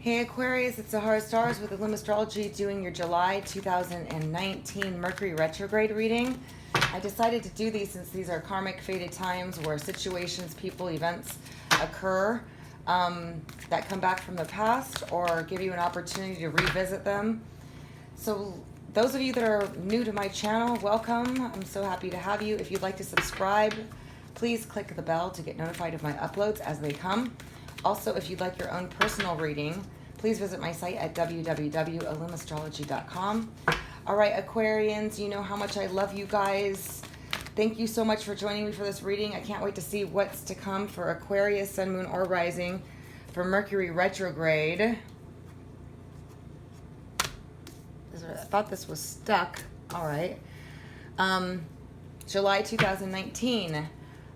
Hey Aquarius, it's Sahara Stars with Illum Astrology doing your July 2019 Mercury retrograde reading. I decided to do these since these are karmic fated times where situations, people, events occur that come back from the past or give you an opportunity to revisit them. So those of you that are new to my channel, welcome. I'm so happy to have you. If you'd like to subscribe, please click the bell to get notified of my uploads as they come. Also, if you'd like your own personal reading, please visit my site at www.illumastrology.com. All right, Aquarians, you know how much I love you guys. Thank you so much for joining me for this reading. I can't wait to see what's to come for Aquarius, Sun, Moon, or Rising for Mercury retrograde. I thought this was stuck. All right. July 2019.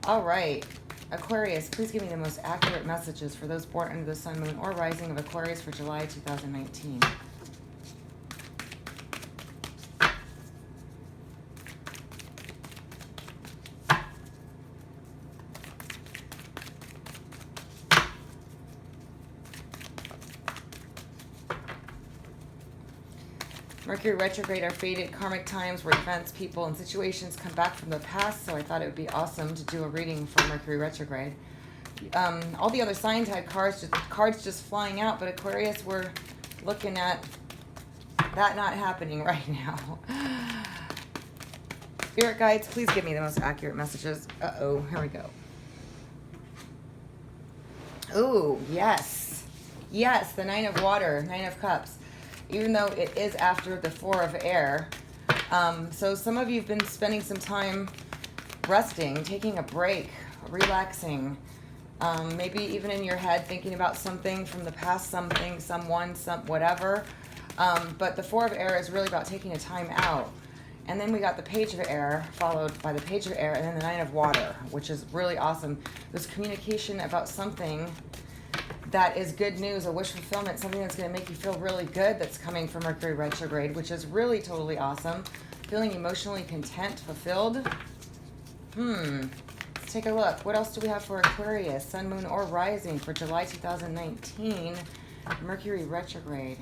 All right. Aquarius, please give me the most accurate messages for those born under the Sun, Moon, or Rising of Aquarius for July 2019. Mercury retrograde are fated karmic times where events, people, and situations come back from the past, so I thought it would be awesome to do a reading for Mercury retrograde. All the other signs had cards just flying out, but Aquarius, we're looking at that not happening right now. Spirit guides, please give me the most accurate messages. Uh-oh, here we go. Ooh, yes. Yes, the Nine of Water, Nine of Cups. Even though it is after the Four of Air. So some of you have been spending some time resting, taking a break, relaxing. Maybe even in your head thinking about something from the past, something, someone, whatever. But the Four of Air is really about taking a time out. And then we got the Page of Air, followed by the Page of Air, and then the Nine of Water, which is really awesome. There's communication about something that is good news, a wish fulfillment, something that's going to make you feel really good that's coming from Mercury retrograde, which is really totally awesome. Feeling emotionally content, fulfilled. Let's take a look. What else do we have for Aquarius, Sun, Moon, or Rising for July 2019, Mercury retrograde?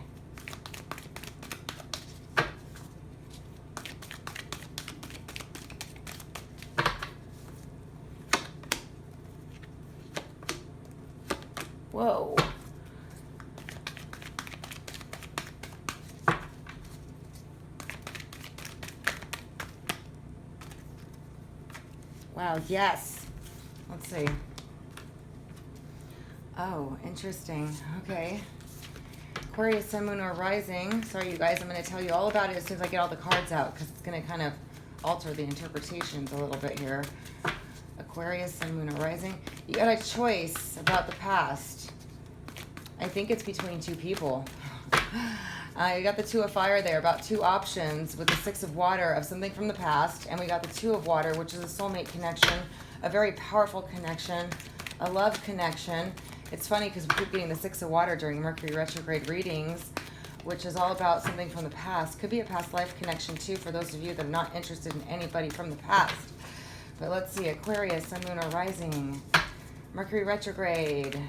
Whoa. Wow, yes. Let's see. Oh, interesting. Okay. Aquarius, Sun, Moon, or Rising. Sorry, you guys, I'm going to tell you all about it as soon as I get all the cards out because it's going to kind of alter the interpretations a little bit here. Aquarius, Sun, Moon, or Rising. You got a choice about the past. I think it's between two people. You got the Two of Fire there, about two options with the Six of Water of something from the past. And we got the Two of Water, which is a soulmate connection, a very powerful connection, a love connection. It's funny because we keep getting the Six of Water during Mercury retrograde readings, which is all about something from the past. Could be a past life connection too for those of you that are not interested in anybody from the past. But let's see, Aquarius, Sun, Moon, or Rising, Mercury retrograde.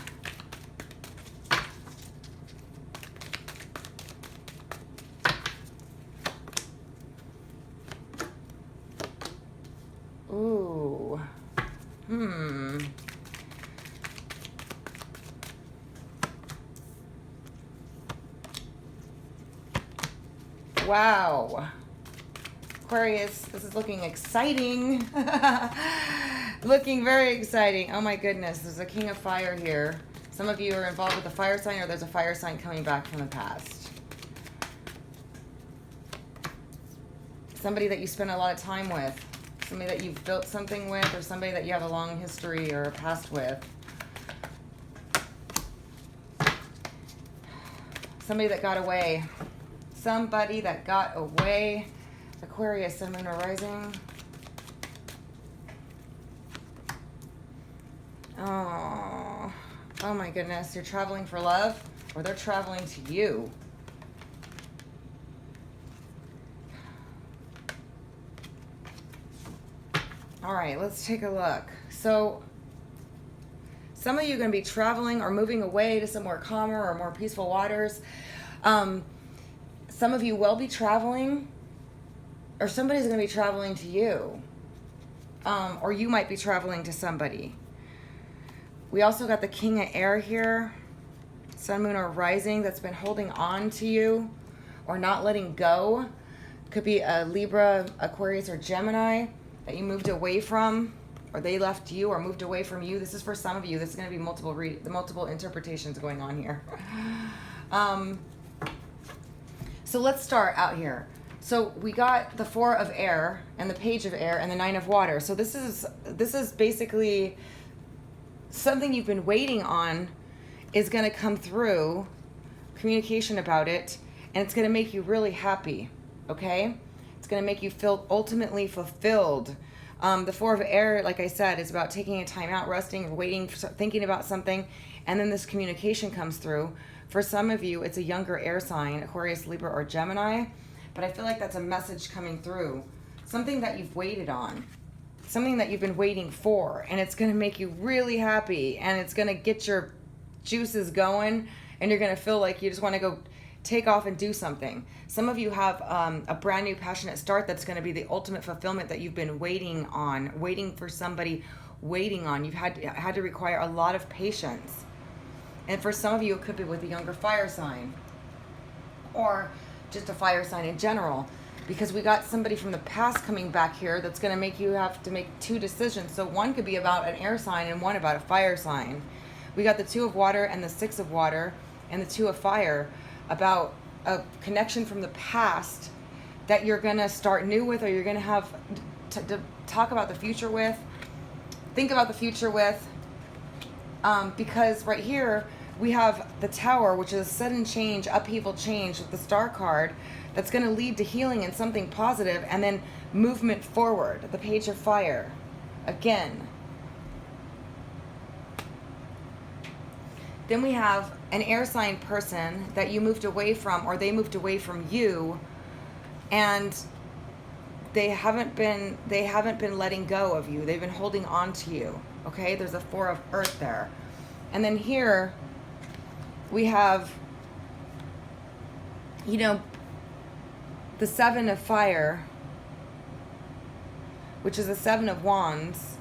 Ooh. Wow. Aquarius, this is looking exciting. Looking very exciting. Oh my goodness, there's a King of Fire here. Some of you are involved with a fire sign or there's a fire sign coming back from the past. Somebody that you spend a lot of time with. Somebody that you've built something with or somebody that you have a long history or a past with. Somebody that got away. Somebody that got away. Aquarius, Sun, Moon, or Rising. Oh my goodness. You're traveling for love or they're traveling to you. All right, let's take a look. So Some of you are going to be traveling or moving away to somewhere calmer or more peaceful waters. Some of you will be traveling, or somebody's going to be traveling to you. Or you might be traveling to somebody. We also got the King of Air here. Sun, Moon, or Rising that's been holding on to you or not letting go. Could be a Libra, Aquarius, or Gemini that you moved away from, or they left you or moved away from you. This is for some of you. This is going to be multiple interpretations going on here. So let's start out here. So we got the 4 of Air and the Page of Air and the 9 of Water. So this is basically something you've been waiting on is going to come through, communication about it, and it's going to make you really happy, okay? It's going to make you feel ultimately fulfilled. The 4 of Air, like I said, is about taking a time out, resting, waiting, thinking about something, and then this communication comes through. For some of you, it's a younger air sign, Aquarius, Libra, or Gemini, but I feel like that's a message coming through. Something that you've waited on, something that you've been waiting for, and it's going to make you really happy, and it's going to get your juices going, and you're going to feel like you just want to go take off and do something. Some of you have a brand new passionate start that's going to be the ultimate fulfillment that you've been waiting on, waiting for somebody, waiting on. You've had to require a lot of patience. And for some of you, it could be with a younger fire sign or just a fire sign in general, because we got somebody from the past coming back here that's going to make you have to make 2 decisions. So one could be about an air sign and one about a fire sign. We got the 2 of Water and the 6 of Water and the 2 of Fire, about a connection from the past that you're going to start new with, or you're going to have to talk about the future with, think about the future with, because right here we have the Tower, which is a sudden change, upheaval change with the Star card that's going to lead to healing and something positive, and then movement forward. The Page of Fire again. Then we have an air sign person that you moved away from, or they moved away from you, and they haven't been letting go of you. They've been holding on to you. Okay, there's a 4 of Earth there. And then here we have, the 7 of Fire, which is the 7 of Wands,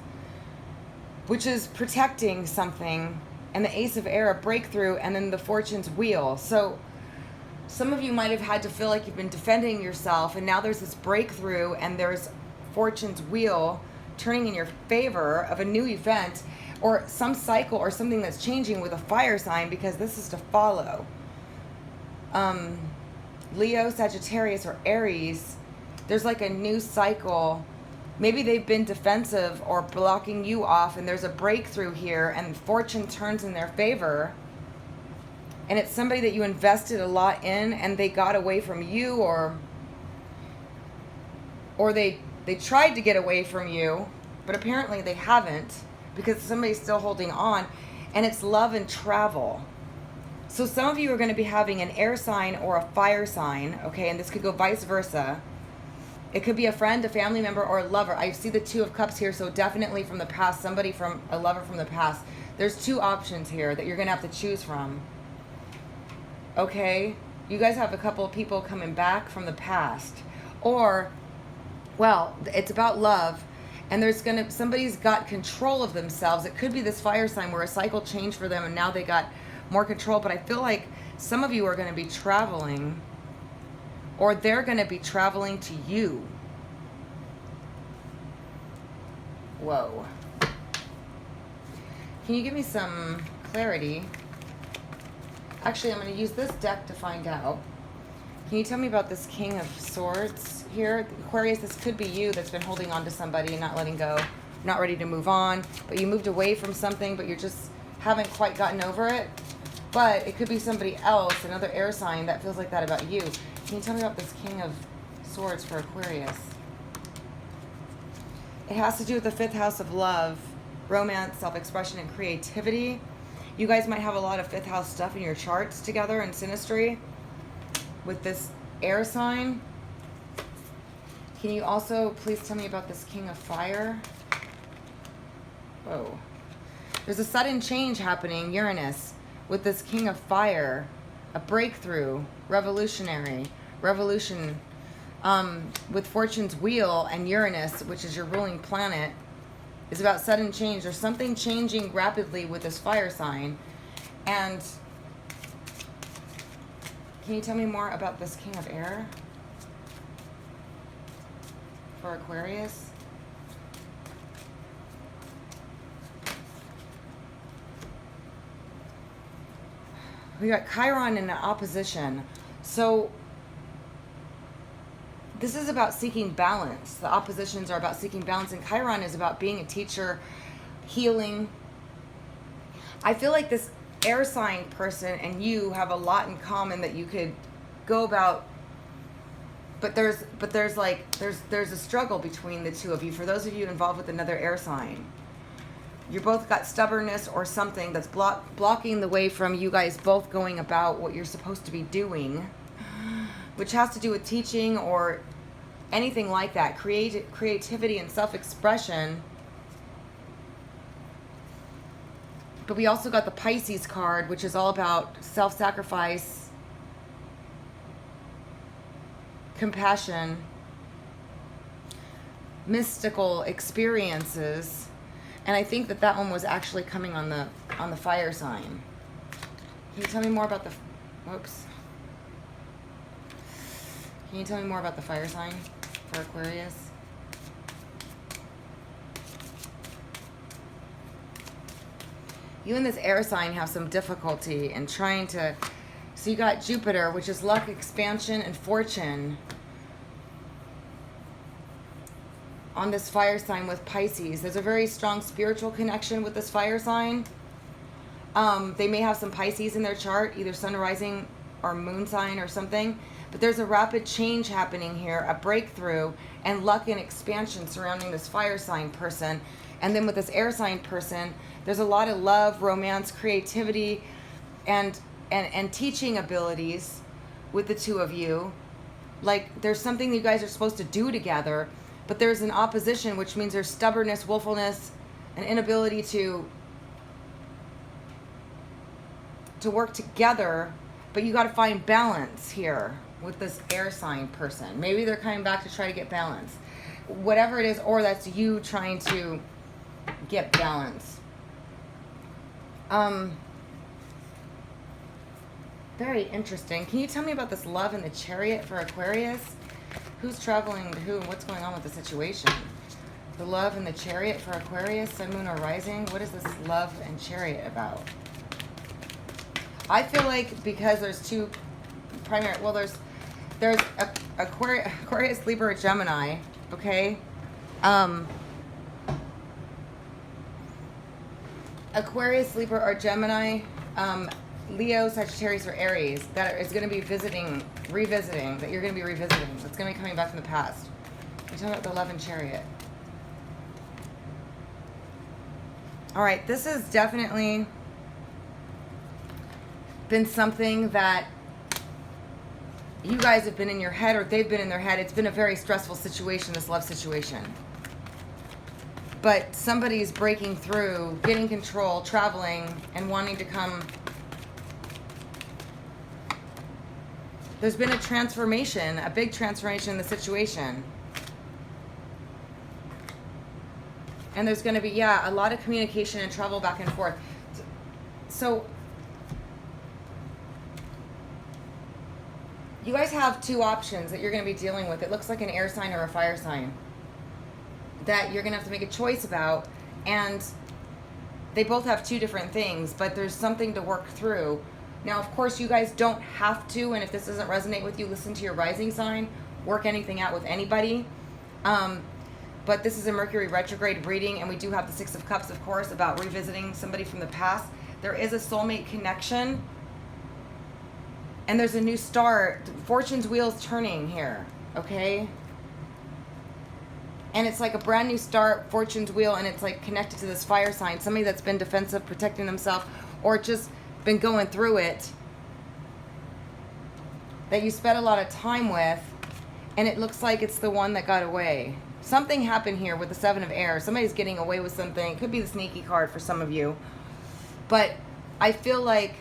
which is protecting something, and the Ace of Air, a breakthrough, and then the Fortune's Wheel. So some of you might have had to feel like you've been defending yourself, and now there's this breakthrough, and there's Fortune's Wheel turning in your favor of a new event, or some cycle or something that's changing with a fire sign, because this is to follow. Leo, Sagittarius, or Aries, there's like a new cycle. Maybe they've been defensive or blocking you off, and there's a breakthrough here, and fortune turns in their favor. And it's somebody that you invested a lot in, and they got away from you, or they tried to get away from you, but apparently they haven't, because somebody's still holding on, and it's love and travel. So some of you are going to be having an air sign or a fire sign, okay, and this could go vice versa. It could be a friend, a family member, or a lover. I see the 2 of Cups here, so definitely from the past, a lover from the past. There's 2 options here that you're going to have to choose from. Okay? You guys have a couple of people coming back from the past. Or, well, it's about love, and somebody's got control of themselves. It could be this fire sign where a cycle changed for them, and now they got more control. But I feel like some of you are going to be traveling, or they're going to be traveling to you. Whoa. Can you give me some clarity? Actually, I'm going to use this deck to find out. Can you tell me about this King of Swords here? Aquarius, this could be you that's been holding on to somebody and not letting go, not ready to move on, but you moved away from something, but you just haven't quite gotten over it. But it could be somebody else, another air sign that feels like that about you. Can you tell me about this King of Swords for Aquarius? It has to do with the 5th house of love, romance, self-expression, and creativity. You guys might have a lot of 5th house stuff in your charts together in synastry with this air sign. Can you also please tell me about this King of Fire? Whoa. There's a sudden change happening, Uranus, with this King of Fire, a breakthrough, revolutionary, revolution, with Fortune's wheel and Uranus, which is your ruling planet, is about sudden change. There's something changing rapidly with this fire sign. And can you tell me more about this King of Air for Aquarius? We got Chiron in opposition. So this is about seeking balance. The oppositions are about seeking balance, and Chiron is about being a teacher, healing. I feel like this air sign person and you have a lot in common that you could go about, but there's a struggle between the two of you. For those of you involved with another air sign, you both got stubbornness or something that's blocking the way from you guys both going about what you're supposed to be doing, which has to do with teaching or anything like that, creativity and self-expression. But we also got the Pisces card, which is all about self-sacrifice, compassion, mystical experiences. And I think that one was actually coming on the fire sign. Can you tell me more about the, whoops. Can you tell me more about the fire sign for Aquarius? You and this air sign have some difficulty in trying to, so you got Jupiter, which is luck, expansion, and fortune, on this fire sign with Pisces. There's a very strong spiritual connection with this fire sign. They may have some Pisces in their chart, either sun rising or moon sign or something, but there's a rapid change happening here, a breakthrough, and luck and expansion surrounding this fire sign person. And then with this air sign person, there's a lot of love, romance, creativity, and teaching abilities with the two of you. Like there's something that you guys are supposed to do together, but there's an opposition, which means there's stubbornness, willfulness, an inability to work together. But you got to find balance here with this air sign person. Maybe they're coming back to try to get balance, whatever it is, or that's you trying to get balance. Very interesting. Can you tell me about this love in the Chariot for Aquarius? Who's traveling to who? What's going on with the situation? The love in the Chariot for Aquarius, sun, moon, or rising. What is this love and Chariot about? I feel like because there's two primary, well, there's Aquarius, Libra, or Gemini, okay? Aquarius, Libra, or Gemini, Leo, Sagittarius, or Aries that is going to be revisiting, that you're going to be revisiting. It's going to be coming back from the past. We're talking about the love and Chariot. All right, this has definitely been something that you guys have been in your head, or they've been in their head. It's been a very stressful situation, this love situation. But somebody's breaking through, getting control, traveling, and wanting to come. There's been a transformation, a big transformation in the situation. And there's going to be, a lot of communication and travel back and forth. So you guys have two options that you're going to be dealing with. It looks like an air sign or a fire sign that you're going to have to make a choice about. And they both have two different things, but there's something to work through. Now, of course, you guys don't have to, and if this doesn't resonate with you, listen to your rising sign, work anything out with anybody. But this is a Mercury retrograde reading, and we do have the Six of Cups, of course, about revisiting somebody from the past. There is a soulmate connection, and there's a new start. Fortune's wheel's turning here, okay? And it's like a brand new start, Fortune's wheel, and it's like connected to this fire sign. Somebody that's been defensive, protecting themselves, or just been going through it, that you spent a lot of time with, and it looks like it's the one that got away. Something happened here with the Seven of Air. Somebody's getting away with something. It could be the sneaky card for some of you. But I feel like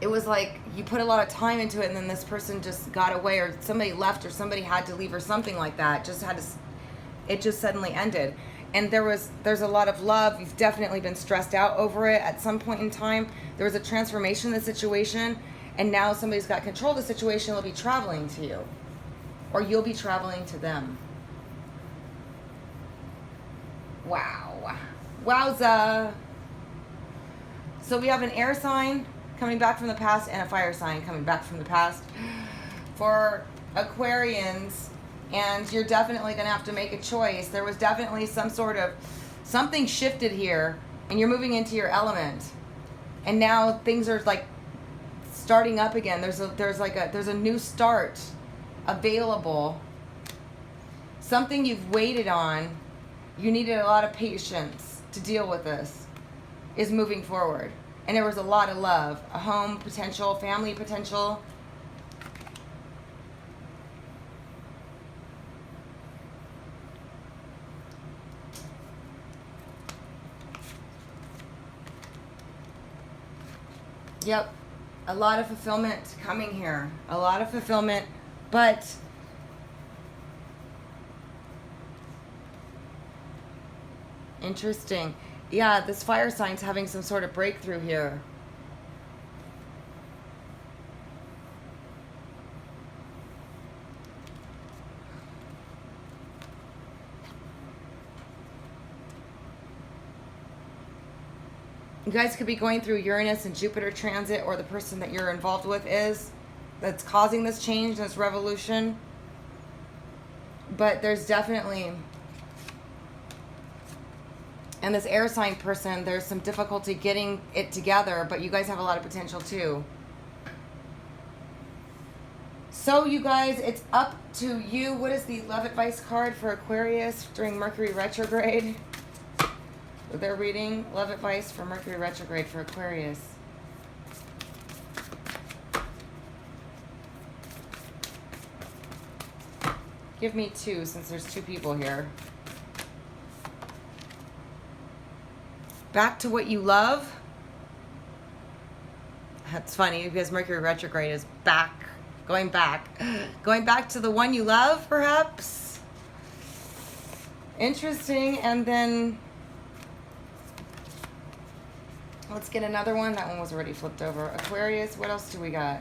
it was like you put a lot of time into it and then this person just got away, or somebody left, or somebody had to leave, or something like that. It just suddenly ended. And there's a lot of love. You've definitely been stressed out over it at some point in time. There was a transformation in the situation, and now somebody's got control of the situation. They'll be traveling to you, or you'll be traveling to them. Wow. Wowza. So we have an air sign coming back from the past and a fire sign coming back from the past for Aquarians. And you're definitely going to have to make a choice. There was definitely something shifted here, and you're moving into your element. And now things are like starting up again. There's a new start available. Something you've waited on, you needed a lot of patience to deal with this, is moving forward. And there was a lot of love, a home potential, family potential. Yep, a lot of fulfillment coming here. A lot of fulfillment, but interesting. Yeah, this fire sign's having some sort of breakthrough here. You guys could be going through Uranus and Jupiter transit, or the person that you're involved with that's causing this change, this revolution. But there's definitely, and this air sign person, there's some difficulty getting it together, but you guys have a lot of potential too. So you guys, it's up to you. What is the love advice card for Aquarius during Mercury retrograde? They're reading love advice for Mercury retrograde for Aquarius. Give me two, since there's two people here. Back to what you love. That's funny because Mercury retrograde is going back to the one you love, perhaps. Interesting. And then let's get another one. That one was already flipped over. Aquarius, what else do we got?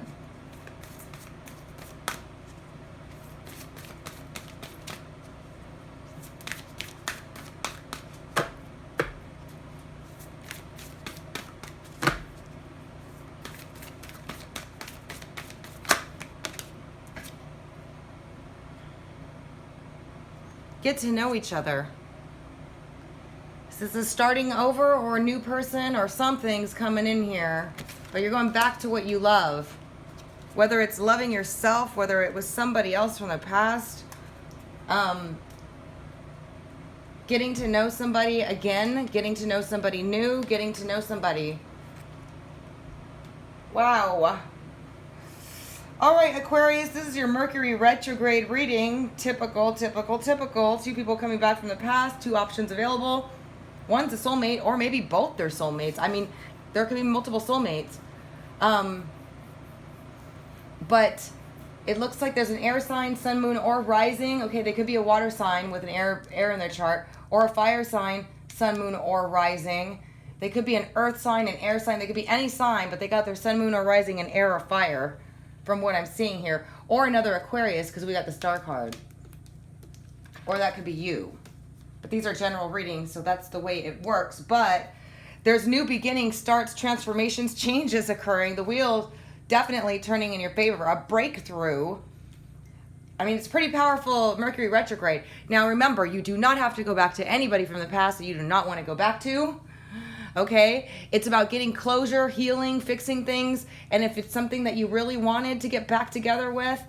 Get to know each other. This is starting over, or a new person, or something's coming in here. But you're going back to what you love. Whether it's loving yourself, whether it was somebody else from the past. Getting to know somebody again, getting to know somebody new, getting to know somebody. Wow. All right, Aquarius, this is your Mercury retrograde reading. Typical. Two people coming back from the past, two options available. One's a soulmate, or maybe both their soulmates. I mean, there could be multiple soulmates. But it looks like there's an air sign, sun, moon, or rising. Okay, they could be a water sign with an air in their chart, or a fire sign, sun, moon, or rising. They could be an earth sign, an air sign. They could be any sign, but they got their sun, moon, or rising, and air or fire, from what I'm seeing here. Or another Aquarius, because we got the star card. Or that could be you. But these are general readings, so that's the way it works. But there's new beginnings, starts, transformations, changes occurring. The wheel definitely turning in your favor. A breakthrough. I mean, it's pretty powerful, Mercury retrograde. Now remember, you do not have to go back to anybody from the past that you do not want to go back to. Okay? It's about getting closure, healing, fixing things. And if it's something that you really wanted to get back together with,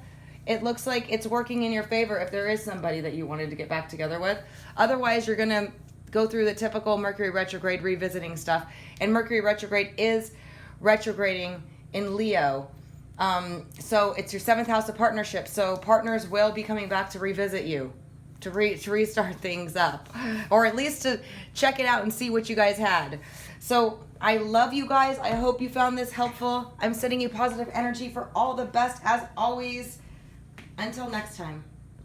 it looks like it's working in your favor if there is somebody that you wanted to get back together with. Otherwise, you're going to go through the typical Mercury retrograde revisiting stuff. And Mercury retrograde is retrograding in Leo. So it's your 7th house of partnership. So partners will be coming back to revisit you, to restart things up, or at least to check it out and see what you guys had. So I love you guys. I hope you found this helpful. I'm sending you positive energy for all the best as always. Until next time.